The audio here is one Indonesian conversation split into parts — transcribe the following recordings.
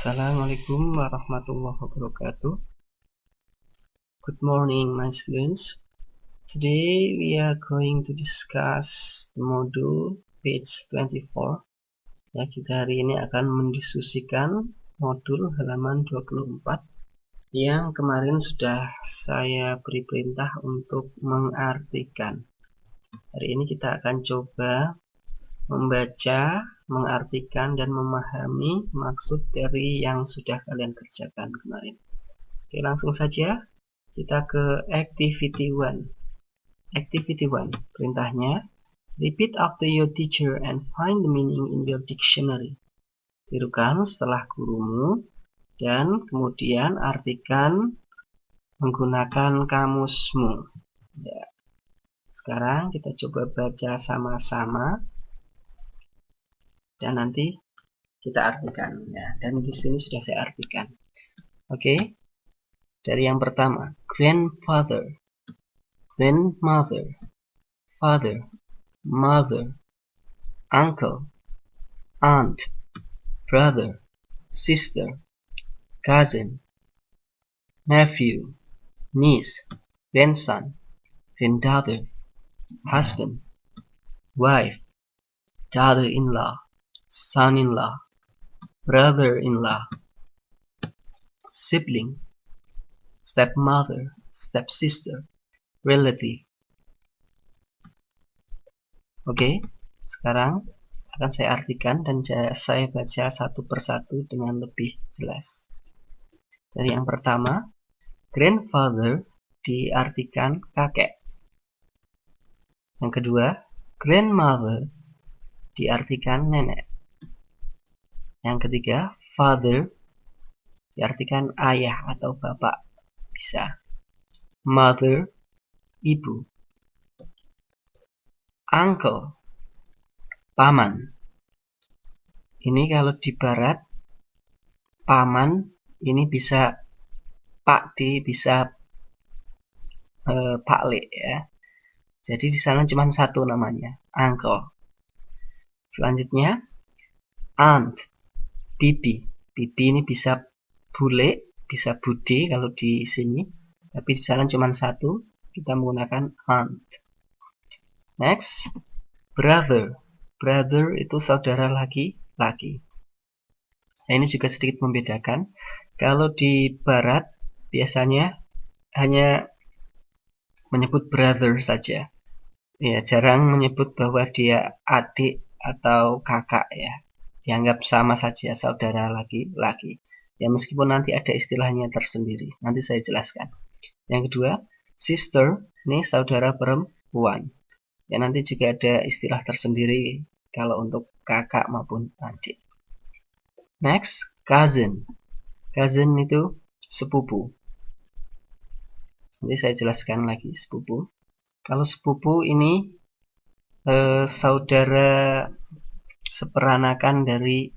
Assalamualaikum warahmatullahi wabarakatuh. Good morning, my students. Today we are going to discuss the module page 24. Ya, kita hari ini akan mendiskusikan modul halaman 24 yang kemarin sudah saya beri perintah untuk mengartikan. Hari ini kita akan coba membaca, mengartikan, dan memahami maksud dari yang sudah kalian kerjakan kemarin. Oke, langsung saja kita ke activity 1. Activity 1, perintahnya repeat after your teacher and find the meaning in your dictionary. Tirukan setelah gurumu dan kemudian artikan menggunakan kamusmu. Ya. Sekarang kita coba baca sama-sama dan nanti kita artikan ya. Dan di sini sudah saya artikan. Oke. Dari yang pertama, grandfather, grandmother, father, mother, uncle, aunt, brother, sister, cousin, nephew, niece, grandson, granddaughter, husband, wife, daughter-in-law, son-in-law, brother-in-law, sibling, stepmother, stepsister, relative. Oke, sekarang akan saya artikan dan saya baca satu persatu dengan lebih jelas. Dari yang pertama, grandfather diartikan kakek. Yang kedua, grandmother diartikan nenek. Yang ketiga, father diartikan ayah atau bapak, bisa. Mother, ibu. Uncle, paman. Ini kalau di barat, paman ini bisa pakde, bisa pakle ya. Jadi di sana cuma satu namanya, uncle. Selanjutnya, aunt, bibi. Bibi ini bisa bule, bisa bude kalau di sini, tapi di sana cuma satu, kita menggunakan aunt. Next, brother. Brother itu saudara laki-laki. Nah, ini juga sedikit membedakan. Kalau di barat biasanya hanya menyebut brother saja. Ya, jarang menyebut bahwa dia adik atau kakak ya. Dianggap sama saja saudara laki-laki. Ya, meskipun nanti ada istilahnya tersendiri. Nanti saya jelaskan. Yang kedua, sister, ini saudara perempuan. Ya, nanti juga ada istilah tersendiri kalau untuk kakak maupun adik. Next, cousin. Cousin itu sepupu. Nanti saya jelaskan lagi sepupu. Kalau sepupu ini saudara seperanakan dari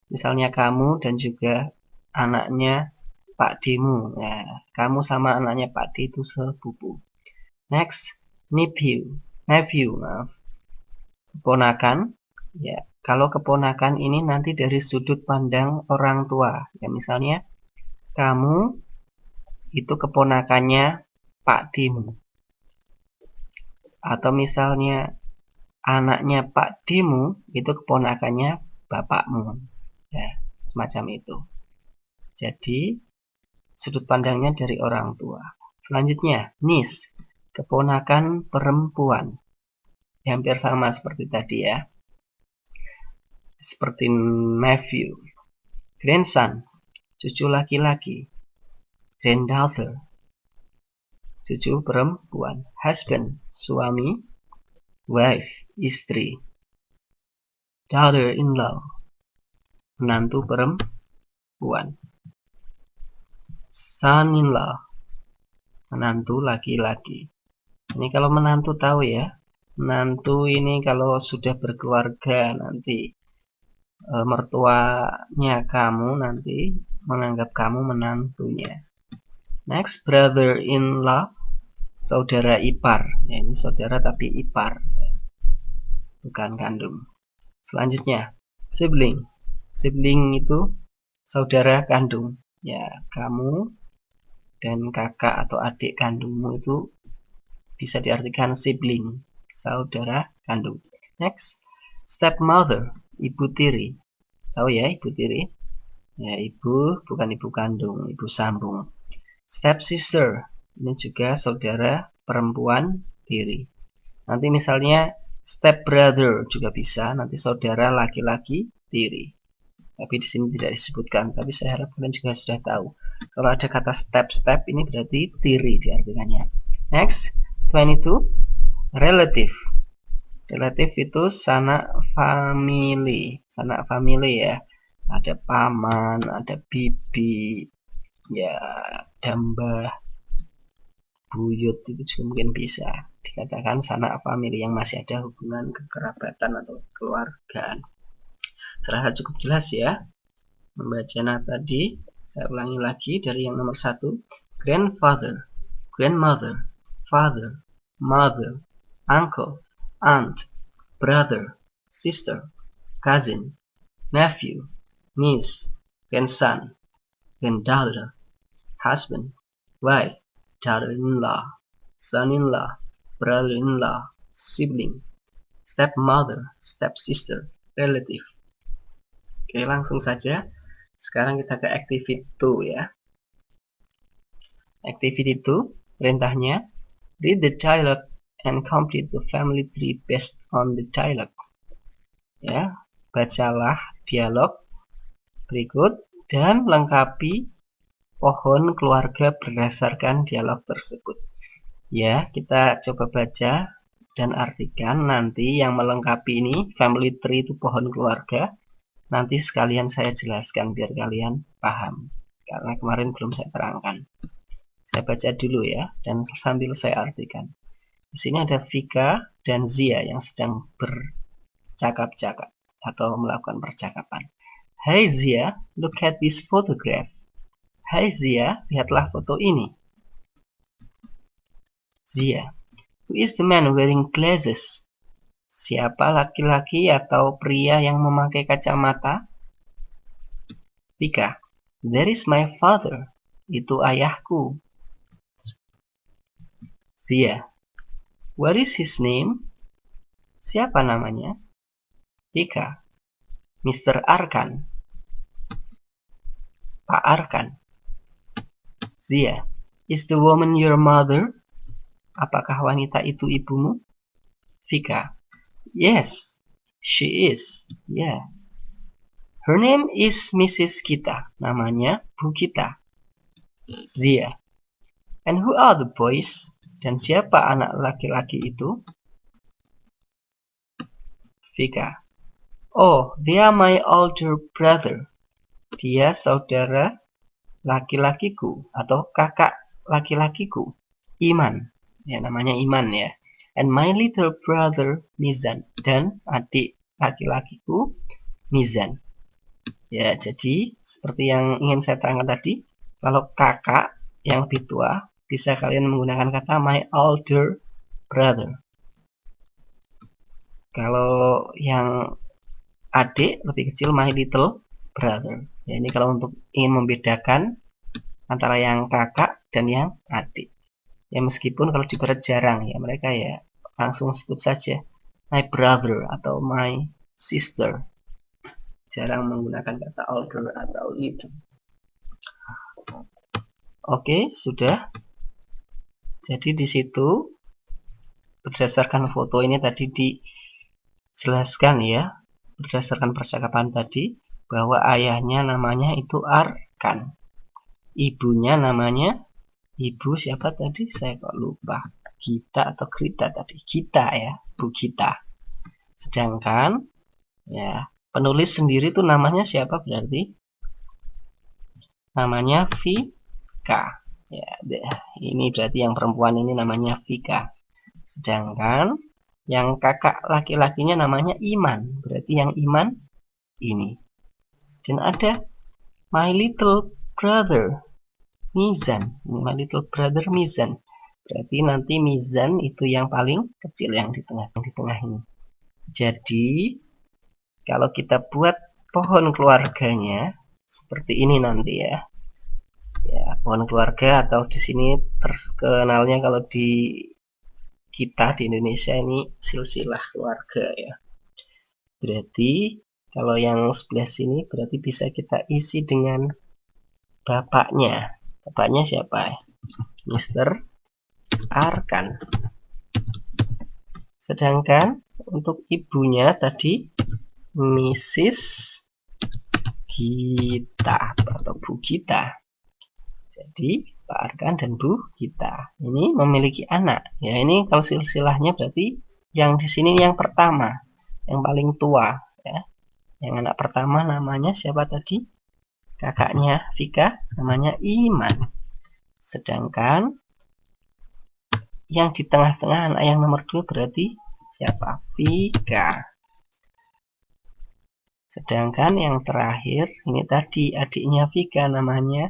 misalnya kamu dan juga anaknya Pak Demu. Ya, kamu sama anaknya Pak D itu sepupu. Next, nephew, maaf. Keponakan. Ya, kalau keponakan ini nanti dari sudut pandang orang tua. Ya, misalnya kamu itu keponakannya Pak Demu. Atau misalnya anaknya Pak Demu itu keponakannya bapakmu. Ya, semacam itu. Jadi sudut pandangnya dari orang tua. Selanjutnya, niece, keponakan perempuan. Ya, hampir sama seperti tadi ya. Seperti nephew. Grandson, cucu laki-laki. Granddaughter, cucu perempuan. Husband, suami. Wife, istri. Daughter-in-law, menantu perempuan. Son-in-law, menantu laki-laki. Ini kalau menantu tahu ya. Menantu ini kalau sudah berkeluarga nanti mertuanya kamu nanti menganggap kamu menantunya. Next, brother-in-law, saudara ipar. Ya, ini saudara tapi ipar, bukan kandung. Selanjutnya, sibling. Sibling itu saudara kandung. Ya, kamu dan kakak atau adik kandungmu itu bisa diartikan sibling, saudara kandung. Next, stepmother, ibu tiri. Tahu ya ibu tiri? Ya, ibu bukan ibu kandung, ibu sambung. Stepsister, ini juga saudara perempuan tiri. Nanti misalnya stepbrother juga bisa, nanti saudara laki-laki tiri. Tapi di sini tidak disebutkan, tapi saya harap kalian juga sudah tahu. Kalau ada kata step ini berarti tiri diartikannya. Next, 22, relative. Relative itu sanak family, ya. Ada paman, ada bibi, ya, mbah, buyut, itu juga mungkin bisa dikatakan sanak family yang masih ada hubungan kekerabatan atau keluargaan. Saya rasa cukup jelas ya membacanya tadi. Saya ulangi lagi dari yang nomor 1. Grandfather, grandmother, father, mother, uncle, aunt, brother, sister, cousin, nephew, niece, grandson, granddaughter, husband, wife, daughter-in-law, son-in-law, brother-in-law, sibling, stepmother, stepsister, relative. Oke, langsung saja. Sekarang kita ke activity 2 ya. Activity 2, perintahnya, read the dialogue and complete the family tree based on the dialogue. Ya, bacalah dialog berikut dan lengkapi pohon keluarga berdasarkan dialog tersebut. Ya, kita coba baca dan artikan. Nanti yang melengkapi ini, family tree itu pohon keluarga. Nanti sekalian saya jelaskan biar kalian paham. Karena kemarin belum saya terangkan. Saya baca dulu ya, dan sambil saya artikan. Di sini ada Vika dan Zia yang sedang bercakap-cakap atau melakukan percakapan. Hey Zia, look at this photograph. Hai Zia, lihatlah foto ini. Zia, who is the man wearing glasses? Siapa laki-laki atau pria yang memakai kacamata? Vika, that is my father. Itu ayahku. Zia, what is his name? Siapa namanya? Vika, Mr. Arkan. Pak Arkan. Zia, is the woman your mother? Apakah wanita itu ibumu? Vika, yes, she is. Yeah. Her name is Mrs. Kita. Namanya Bu Kita. Zia, and who are the boys? Dan siapa anak laki-laki itu? Vika, oh, they are my older brother. Dia saudara laki-lakiku atau kakak laki-lakiku. Iman. Ya, namanya Iman ya. And my little brother Mizan. Dan adik laki-lakiku Mizan. Ya, jadi seperti yang ingin saya terangkan tadi, kalau kakak yang lebih tua, bisa kalian menggunakan kata my older brother. Kalau yang adik lebih kecil, my little brother. Ya, ini kalau untuk ingin membedakan antara yang kakak dan yang adik. Ya, meskipun kalau dibarat jarang ya, mereka ya langsung sebut saja my brother atau my sister. Jarang menggunakan kata older atau little. Oke, sudah. Jadi di situ berdasarkan foto ini tadi dijelaskan ya, berdasarkan percakapan tadi bahwa ayahnya namanya itu Arkan. Ibunya namanya ibu siapa tadi? Saya kok lupa. Gita atau Krita tadi? Gita ya, Bu Gita. Sedangkan ya penulis sendiri tuh namanya siapa berarti? Namanya Vika. Ya, ini berarti yang perempuan ini namanya Vika. Sedangkan yang kakak laki-lakinya namanya Iman. Berarti yang Iman ini. Dan ada my little brother Mizan. My little brother Mizan. Berarti nanti Mizan itu yang paling kecil yang di tengah ini. Jadi kalau kita buat pohon keluarganya, seperti ini nanti ya. Ya, pohon keluarga atau di sini terkenalnya kalau di kita di Indonesia ini silsilah keluarga ya. Berarti kalau yang sebelah sini berarti bisa kita isi dengan bapaknya. Bapaknya siapa? Mr. Arkan. Sedangkan untuk ibunya tadi Mrs. Gita atau Bu Gita. Jadi Pak Arkan dan Bu Gita ini memiliki anak. Ya, ini kalau silsilahnya berarti yang di sini yang pertama, yang paling tua ya. Yang anak pertama namanya siapa tadi? Kakaknya Vika namanya Iman. Sedangkan yang di tengah-tengah anak yang nomor 2 berarti siapa? Vika. Sedangkan yang terakhir ini tadi adiknya Vika namanya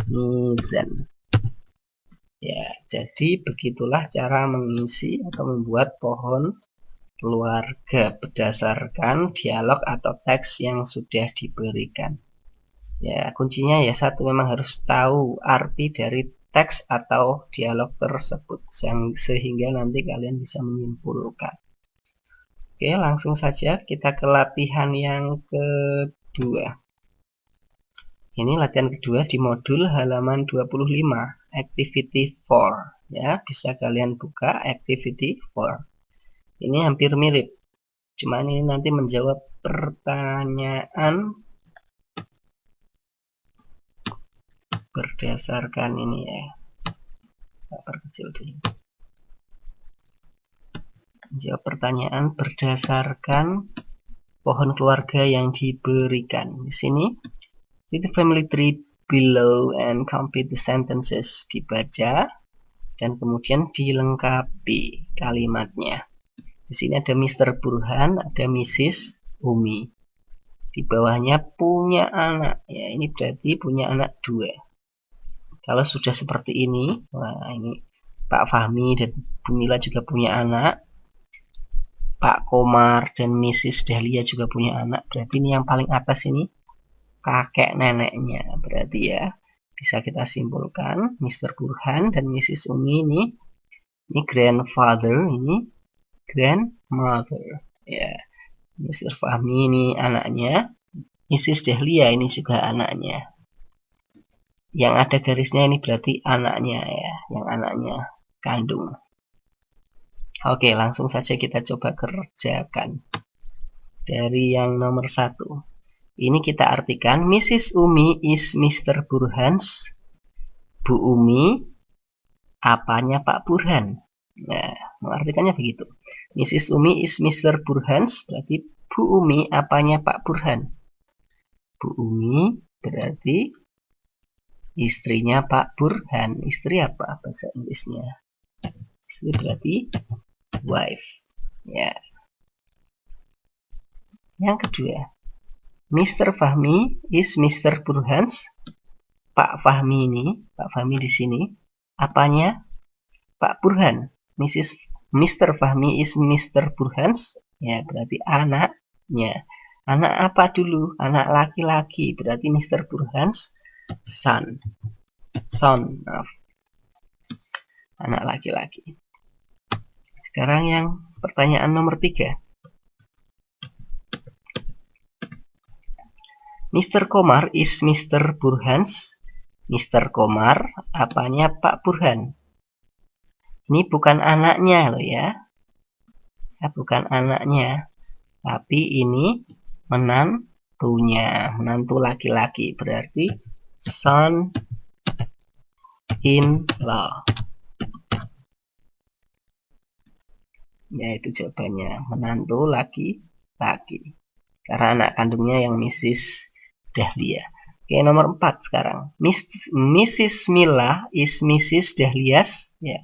Nizan. Ya, jadi begitulah cara mengisi atau membuat pohon keluarga berdasarkan dialog atau teks yang sudah diberikan. Ya, kuncinya ya satu, memang harus tahu arti dari teks atau dialog tersebut sehingga nanti kalian bisa menyimpulkan. Oke, langsung saja kita ke latihan yang kedua. Ini latihan kedua di modul halaman 25. Activity 4 ya, bisa kalian buka activity 4. Ini hampir mirip, cuman ini nanti menjawab pertanyaan berdasarkan ini ya. Perkecil dulu. Menjawab pertanyaan berdasarkan pohon keluarga yang diberikan. Di sini read the family tree below and complete the sentences. Dibaca dan kemudian dilengkapi kalimatnya. Di sini ada Mr. Burhan, ada Mrs. Umi. Di bawahnya punya anak. Ya, ini berarti punya anak 2. Kalau sudah seperti ini, wah ini Pak Fahmi dan Bu Mila juga punya anak. Pak Komar dan Mrs. Dahlia juga punya anak. Berarti ini yang paling atas ini kakek neneknya. Berarti ya bisa kita simpulkan Mr. Burhan dan Mrs. Umi ini grandfather, ini grandmother ya. Mr. Fahmi ini anaknya, Mrs. Dahlia ini juga anaknya. Yang ada garisnya ini berarti anaknya ya, yang anaknya kandung. Oke, langsung saja kita coba kerjakan. Dari yang nomor 1. Ini kita artikan Mrs. Umi is Mr. Burhan's. Bu Umi apanya Pak Burhan? Nah, mengartikannya begitu. Mrs. Umi is Mr. Burhan's, berarti Bu Umi apanya Pak Burhan? Bu Umi berarti istrinya Pak Burhan. Istri apa bahasa Inggrisnya? Istri berarti wife. Ya. Yang kedua, Mr. Fahmi is Mr. Burhan's. Pak Fahmi ini, Pak Fahmi di sini apanya Pak Burhan? Mr. Fahmi is Mr. Burhan's. Ya, berarti anaknya. Anak apa dulu? Anak laki-laki. Berarti Mr. Burhan's son. Son, maaf. Anak laki-laki. Sekarang yang pertanyaan nomor 3. Mr. Komar is Mr. Burhan's. Mr. Komar apanya Pak Burhan? Ini bukan anaknya loh ya. Bukan anaknya. Tapi ini menantunya. Menantu laki-laki. Berarti son in law. Yaitu jawabannya. Menantu laki-laki. Karena anak kandungnya yang Mrs. Dahlia. Oke, nomor 4 sekarang. Mrs. Mila is Mrs. Dahlia's. Ya.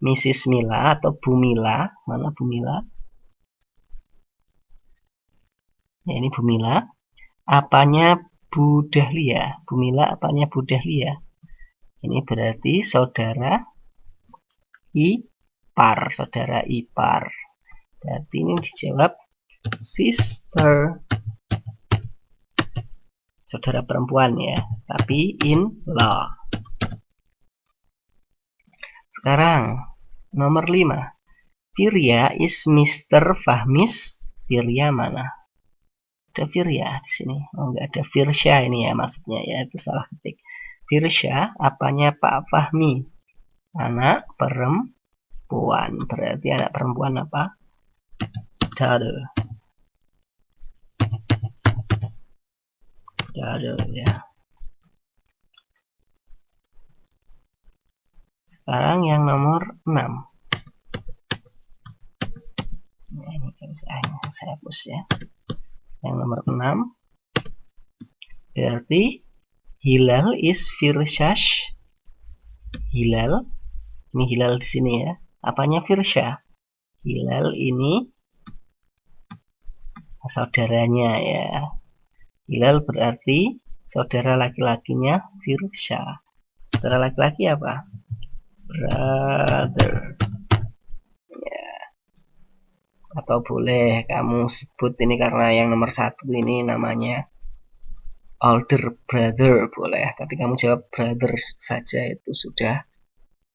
Mrs. Mila atau Bu Mila. Mana Bu Mila? Ya, ini Bu Mila. Apanya Bu Dahlia? Bu Mila apanya Bu Dahlia? Ini berarti saudara ipar. Saudara ipar. Berarti ini dijawab sister. saudara perempuan ya, tapi in law. Sekarang nomor 5. Firya is Mr. Fahmis. Firya mana? Ada Firya di sini. Oh, enggak ada Firsya ini ya maksudnya ya, itu salah ketik. Firsya apanya Pak Fahmi? Anak perempuan. Berarti anak perempuan apa? Daughter. Daughter ya. Sekarang yang nomor 6. Nah, ini saya hapus ya. Yang nomor 6. Berarti Hilal is Firsyash. Hilal. Ini Hilal di sini ya. Apanya Firsya? Hilal ini saudaranya ya. Hilal berarti saudara laki-lakinya Firsya. Saudara laki-laki apa? Brother. Ya. Atau boleh kamu sebut ini karena yang nomor 1 ini namanya older brother boleh. Tapi kamu jawab brother saja itu sudah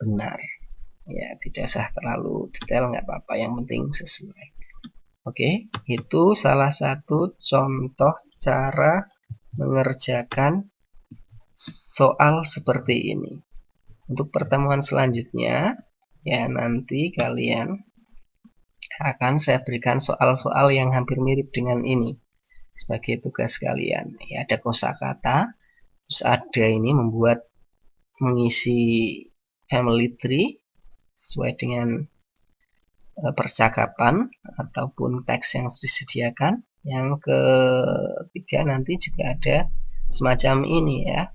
benar. Ya, tidak usah terlalu detail, nggak apa-apa. Yang penting sesuai. Oke, itu salah satu contoh cara mengerjakan soal seperti ini. Untuk pertemuan selanjutnya, ya nanti kalian akan saya berikan soal-soal yang hampir mirip dengan ini sebagai tugas kalian. Ya, ada kosakata, terus ada ini mengisi family tree sesuai dengan percakapan ataupun teks yang disediakan. Yang ketiga nanti juga ada semacam ini ya,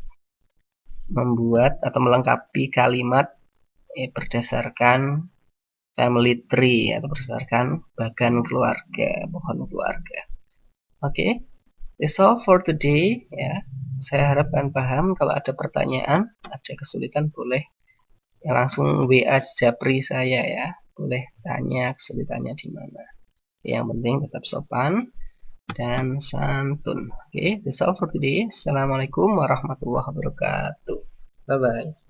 membuat atau melengkapi kalimat berdasarkan family tree atau berdasarkan bagan keluarga, pohon keluarga. Oke, that's all for today ya. Saya harap kalian paham. Kalau ada pertanyaan, ada kesulitan, boleh ya langsung WA Japri saya ya. Boleh tanya kesulitannya di mana. Yang penting tetap sopan dan santun. Oke, that's all for today. Assalamualaikum warahmatullahi wabarakatuh. Bye bye.